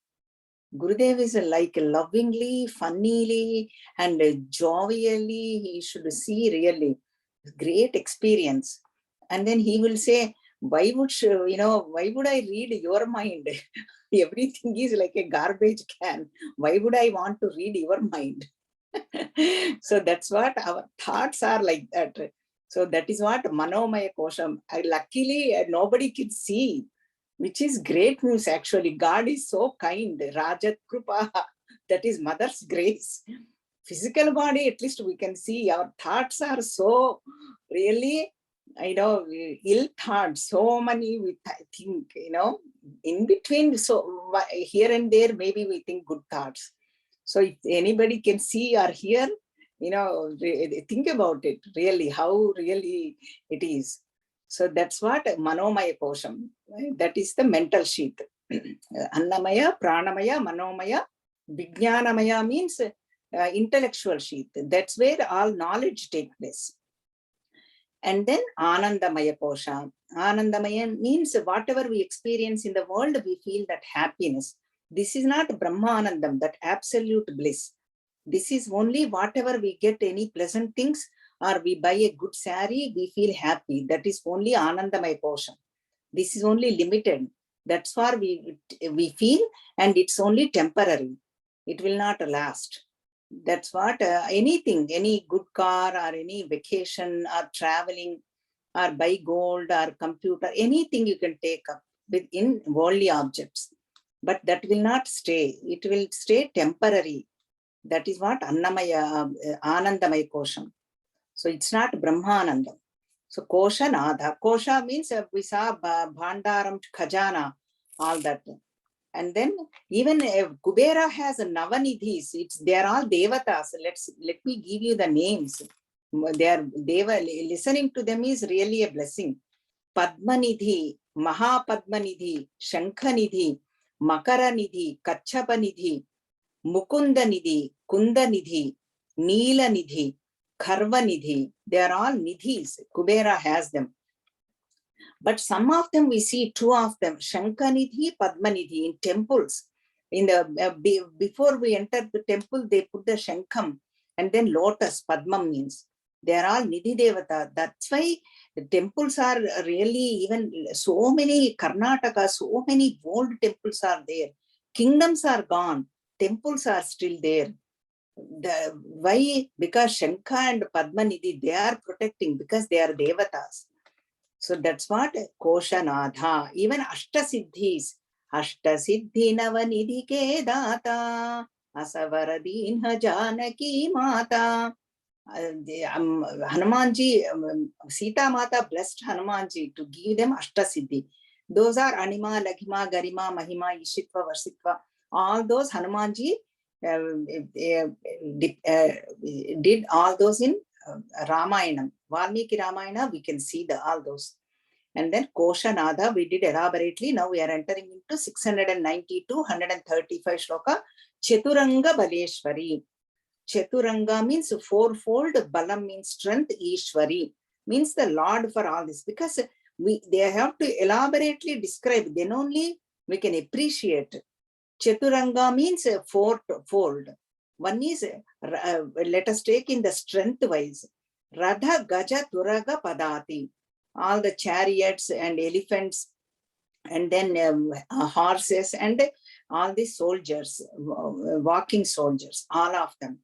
Gurudev is like lovingly, funnily, and jovially, he should see really great experience. And then he will say, why would I read your mind? Everything is like a garbage can. Why would I want to read your mind? So that's what our thoughts are like that. So that is what Manomaya Kosham. Luckily, nobody can see, which is great news actually. God is so kind. Rajat Krupa, that is mother's grace. Physical body, at least we can see. Our thoughts are so really, ill thoughts. So many we think, in between. So here and there, maybe we think good thoughts. So if anybody can see or hear, think about it really, how really it is. So that's what Manomaya Kosham, that is the mental sheath. Annamaya, Pranamaya, Manomaya, Vijnanamaya means intellectual sheath. That's where all knowledge takes place. And then Anandamaya Kosha. Anandamaya means whatever we experience in the world, we feel that happiness. This is not Brahmanandam, that absolute bliss. This is only whatever we get, any pleasant things, or we buy a good saree, we feel happy. That is only Anandamaya Kosha. This is only limited. That's what we feel, and it's only temporary. It will not last. That's what anything, any good car or any vacation or traveling or buy gold or computer, anything you can take up within worldly objects. But that will not stay. It will stay temporary. That is what Annamaya, Anandamaya Kosham. So it's not Brahmanandam. So Kosha Nadha. Kosha means we saw Bhandaram, Khajana, all that. And then even Kubera has Navanidhis. They are all Devatas. Let me give you the names. They are Deva. Listening to them is really a blessing. Padmanidhi, Mahapadmanidhi, Shankhanidhi, Makaranidhi, Kachapanidhi, Mukundanidhi, Kundanidhi, Neelanidhi, Kharvanidhi. They are all nidhis. Kubera has them. But some of them, we see two of them, Shankanidhi, Padmanidhi, in temples. In the before we enter the temple, they put the Shankam and then lotus, Padmam means. They are all Nidhi Devata. That's why the temples are really, even so many, Karnataka, so many old temples are there. Kingdoms are gone. Temples are still there. Why? Because Shankha and Padmanidhi, they are protecting, because they are Devatas. So that's what Koshanadha. Even Ashtasiddhis. Ashtasiddhi Navanidhi ke data. Asavaradinha Janaki Mata. Hanumanji, Sita Mata blessed Hanumanji to give them Ashtasiddhi. Those are Anima, Laghima, Garima, Mahima, Ishitva, Varsitva. All those Hanumanji did all those in Ramayana. Valmiki Ramayana, we can see all those. And then Koshanadha, we did elaborately. Now we are entering into 692, 135 shloka. Cheturanga Baleshwari. Cheturanga means fourfold, Balam means strength, Ishwari means the Lord for all this. Because they have to elaborately describe, then only we can appreciate. Cheturanga means fourfold. One is, let us take in the strength wise. Radha, Gaja, Turaga, Padati. All the chariots and elephants, and then horses, and all the soldiers, walking soldiers, all of them.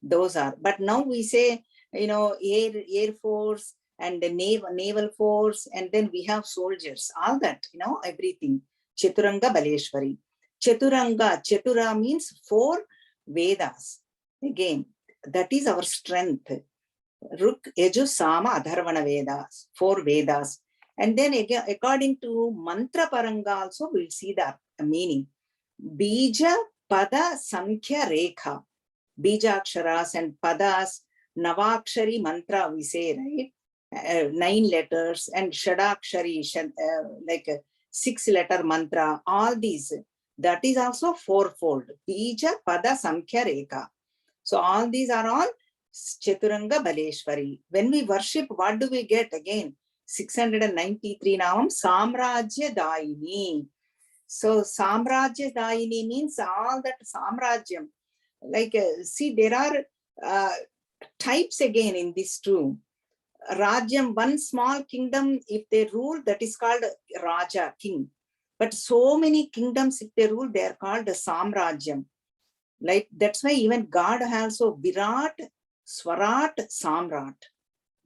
Those are. But now we say, Air Force and the naval force, and then we have soldiers, all that, everything. Cheturanga Baleshwari. Cheturanga, Chetura means 4 Vedas. Again, that is our strength. Ruk, Yaju, Sama, Adharvana Vedas, 4 Vedas. And then again, according to Mantra Paranga also, we'll see the meaning. Bija Pada Sankhya Rekha. Bijaksharas and Padas, Navakshari mantra we say, right? 9 letters, and Shadakshari, like a 6-letter mantra, all these, that is also fourfold. Bija Pada Sankhya Rekha. So all these are all Chaturanga Baleshwari. When we worship, what do we get again? 693 Namam Samrajya Daini. So Samrajya Daini means all that Samrajyam. Like, see, there are types again in this too. Rajyam, one small kingdom, if they rule, that is called Raja, king. But so many kingdoms, if they rule, they are called the Samrajyam. Like, that's why even God also Virat, Swarat, Samrat.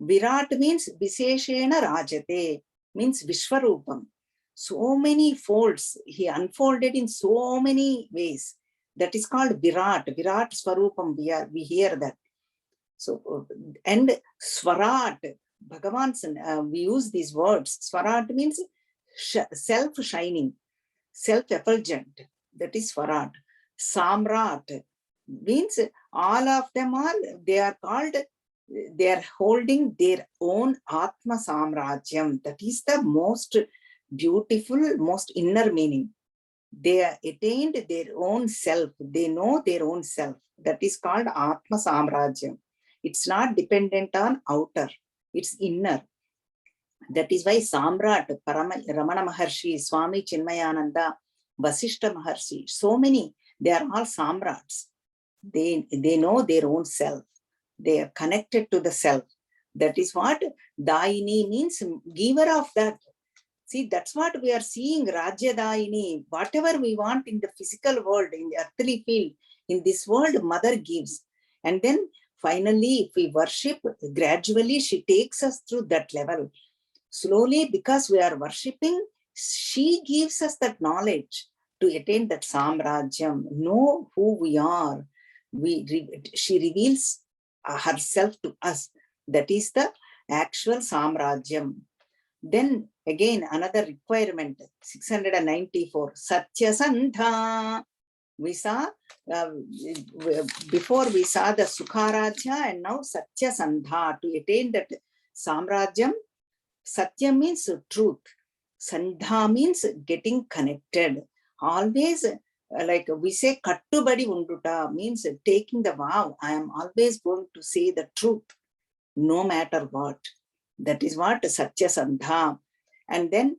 Virat means Viseshena Rajate, means Vishwarupam. So many folds, he unfolded in so many ways. That is called Virat, Virat Swarupam, we hear that. So, and Swarat, Bhagavan's, we use these words. Swarat means self-shining, self-effulgent. That is Swarat. Samrat means all of them are, they are called, they are holding their own Atma Samrajyam. That is the most beautiful, most inner meaning. They attained their own self. They know their own self. That is called Atma Samrajyam. It's not dependent on outer. It's inner. That is why Samrat, Ramana Maharshi, Swami Chinmayananda, Vasishta Maharshi, so many, they are all Samrats. They know their own self. They are connected to the self. That is what Daini means, giver of that. See, that's what we are seeing, Rajya Daini. Whatever we want in the physical world, in the earthly field, in this world, Mother gives. And then finally, if we worship, gradually she takes us through that level. Slowly, because we are worshipping, she gives us that knowledge to attain that Samrajyam, know who we are. She reveals herself to us. That is the actual Samrajyam. Then again, another requirement, 694, Satya Sandha. We saw, before we saw the Sukharajya, and now Satya Sandha, to attain that Samrajyam. Satya means truth. Sandha means getting connected. Always, like we say, Kattubadi Unduta means taking the vow. I am always going to say the truth, no matter what. That is what Satya Sandha. And then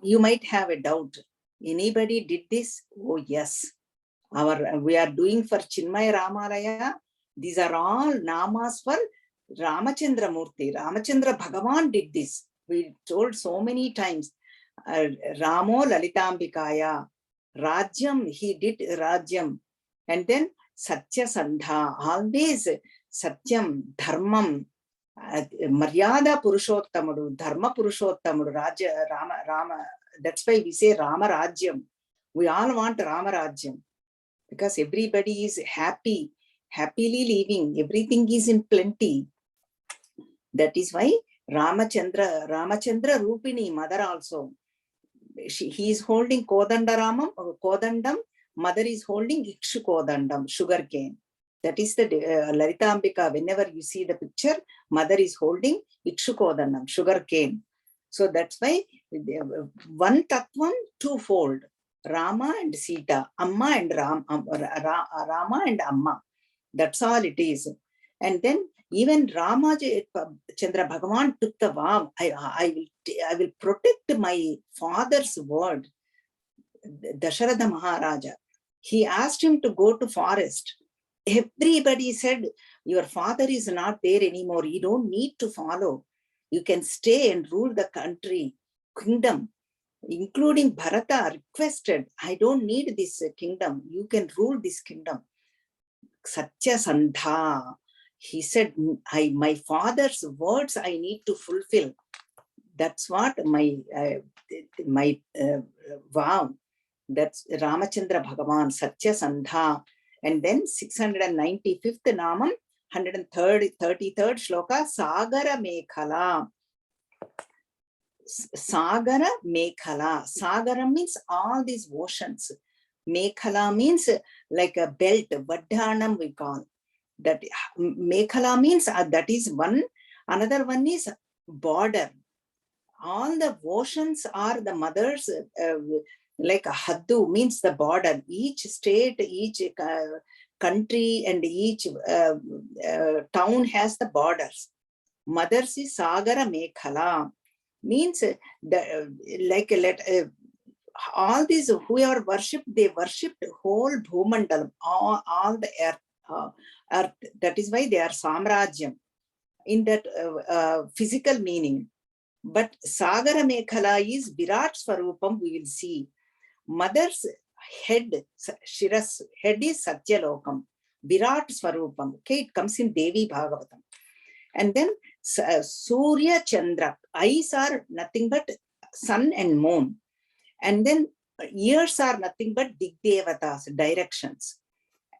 you might have a doubt. Anybody did this? Oh, yes. We are doing for Chinmaya Ramalaya. These are all namas for Ramachandra Murthy. Ramachandra Bhagavan did this. We told so many times. Ramo Lalitambikaya. Rajyam, he did Rajyam. And then Satya Sandha. Always Satyam, Dharmam, Maryada Purushottamudu, Dharma Purushottamudu, Rama. That's why we say Rama Rajyam. We all want Rama Rajyam because everybody is happily living. Everything is in plenty. That is why Ramachandra Rupini, mother also. He is holding Kodandam, mother is holding Ikshu Kodandam, sugarcane. That is the Lalita Ambika. Whenever you see the picture, mother is holding Ikshu Kodandam, sugarcane. So that's why one Tattvam, twofold. Rama and Sita, Amma and Rama and Amma. That's all it is. And then even Rama Chandra Bhagavan took the vow. I will protect my father's word. Dasharatha Maharaja. He asked him to go to forest. Everybody said, your father is not there anymore. You don't need to follow. You can stay and rule the country, kingdom. Including Bharata requested, I don't need this kingdom. You can rule this kingdom. Satya Sandha. He said, my father's words I need to fulfill. That's what my vow. That's Ramachandra Bhagavan, Satya Sandha. And then 695th Namam, 133rd shloka, Sagara Mekhala. Sagara Mekhala. Sagara means all these oceans. Mekhala means like a belt, Vadhanam we call. That Mekhala means that is one. Another one is border. All the oceans are the mothers, like a Haddu means the border. Each state, each country, and each town has the borders. Mothers is Sagara Mekhala. Means like all these who are worshipped, they worshipped whole Bhumandalam, all the earth. That is why they are Samrajyam in that physical meaning. But Sagara Mekhala is Virat Swarupam, we will see. Mother's head, Shiras, head is Satyalokam, Virat Swarupam. Okay, it comes in Devi Bhagavatam. And then Surya Chandra, eyes are nothing but sun and moon. And then ears are nothing but Digdevatas, directions.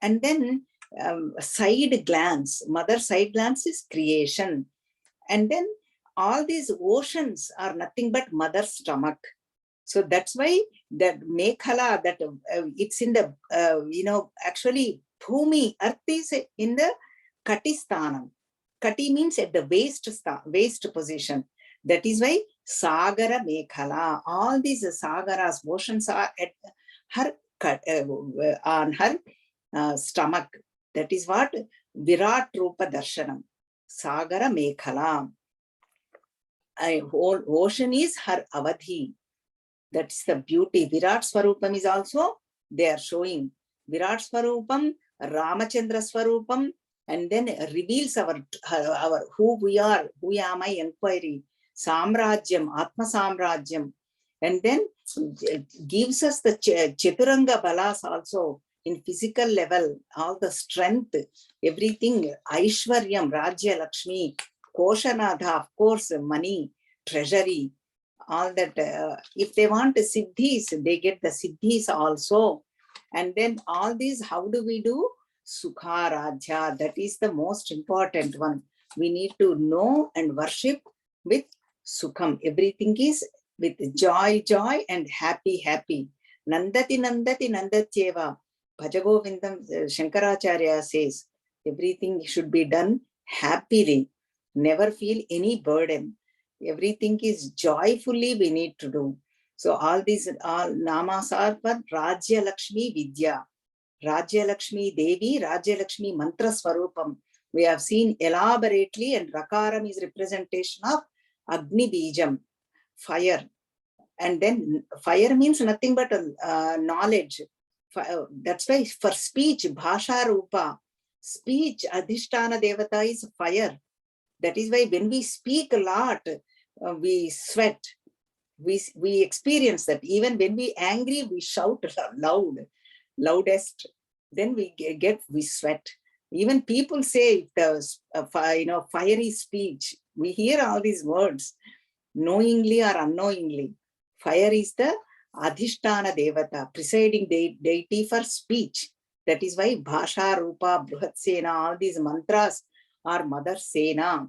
And then side glance, mother side glance is creation. And then all these oceans are nothing but mother's stomach. So that's why that Mekhala, that it's in the, actually Bhumi, earth is in the Katistanam. Kati means at the waist position. That is why Sagara Mekhala, all these Sagaras, oceans are at her, on her stomach. That is what Virat Rupa Darshanam. Sagara Mekhala. Whole ocean is her Avadhi. That's the beauty. Virat Swarupam is also, they are showing. Virat Swarupam, Ramachandra Swarupam, and then reveals our who we are, who am I inquiry, Samrajyam, Atma Samrajyam, and then gives us the Chaturanga Balas also in physical level, all the strength, everything, Aishwaryam, Rajya Lakshmi, Koshanadha, of course, money, treasury, all that. If they want siddhis, they get the siddhis also. And then all these, how do we do? Sukha Rajya, that is the most important one. We need to know and worship with Sukham. Everything is with joy, joy, and happy, happy. Nandati, Nandati, Nandatyeva. Bhajagovindam, Shankaracharya says, everything should be done happily. Never feel any burden. Everything is joyfully we need to do. So all these namas are for Rajya Lakshmi Vidya. Rajya Lakshmi Devi, Rajya Lakshmi Mantra Swarupam. We have seen elaborately, and Rakaram is representation of Agni Bijam, fire. And then fire means nothing but knowledge. That's why for speech, Bhasha Rupa, speech, Adhishtana Devata is fire. That is why when we speak a lot, we sweat. We experience that. Even when we angry, we shout loudest. Then we sweat. Even people say the fiery speech. We hear all these words, knowingly or unknowingly. Fire is the Adhishtana Devata, presiding deity for speech. That is why Bhasha Rupa, Bruhat Sena, all these mantras are Mother Sena.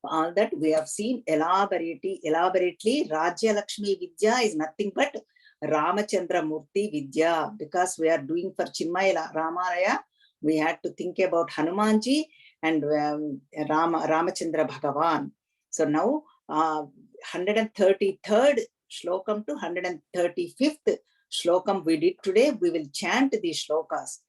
All that we have seen elaborately. Rajya Lakshmi Vidya is nothing but Ramachandra Murti Vidya. Because we are doing for Chinmaya Ramalaya, we had to think about Hanumanji and Ramachandra Bhagavan. So now 133rd shlokam to 135th shlokam we did today. We will chant these shlokas.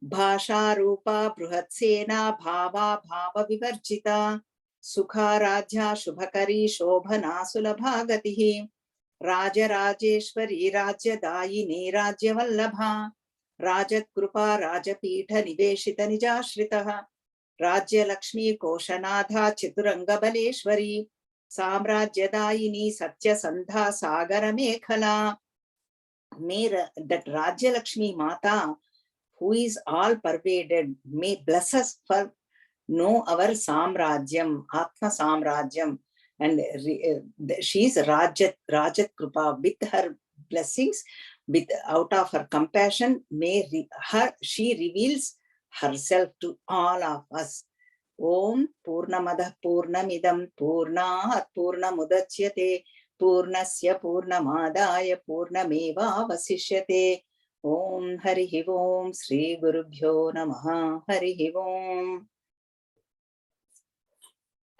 Bhasha Rupa Bruhatsena Bhava Bhava Vivarjita Sukha Rajya Shubhakari Shobhana Sulabhagatihi Raja Rajeshwari Rajya Dayini Rajya Vallabha Rajat Krupa Rajapitha Niveshita Nijashritaha Rajya Lakshmi Koshanadha Chaturanga Baleshwari Samrajya Dayini Satya Sandha Sagara Mekhala. May that Rajya Lakshmi Mata, who is all pervaded, may bless us for know our Samrajyam, Atma Samrajyam, and she is Rajat Krupa. With her blessings, out of her compassion, she reveals herself to all of us. Om Purnamadah Purnamidam Purnat Purnamudachyate Purnasya Purnamadaya Purnameva Vasishyate Om Harihi Om Sri Gurubhyo Namaha Harihi Om.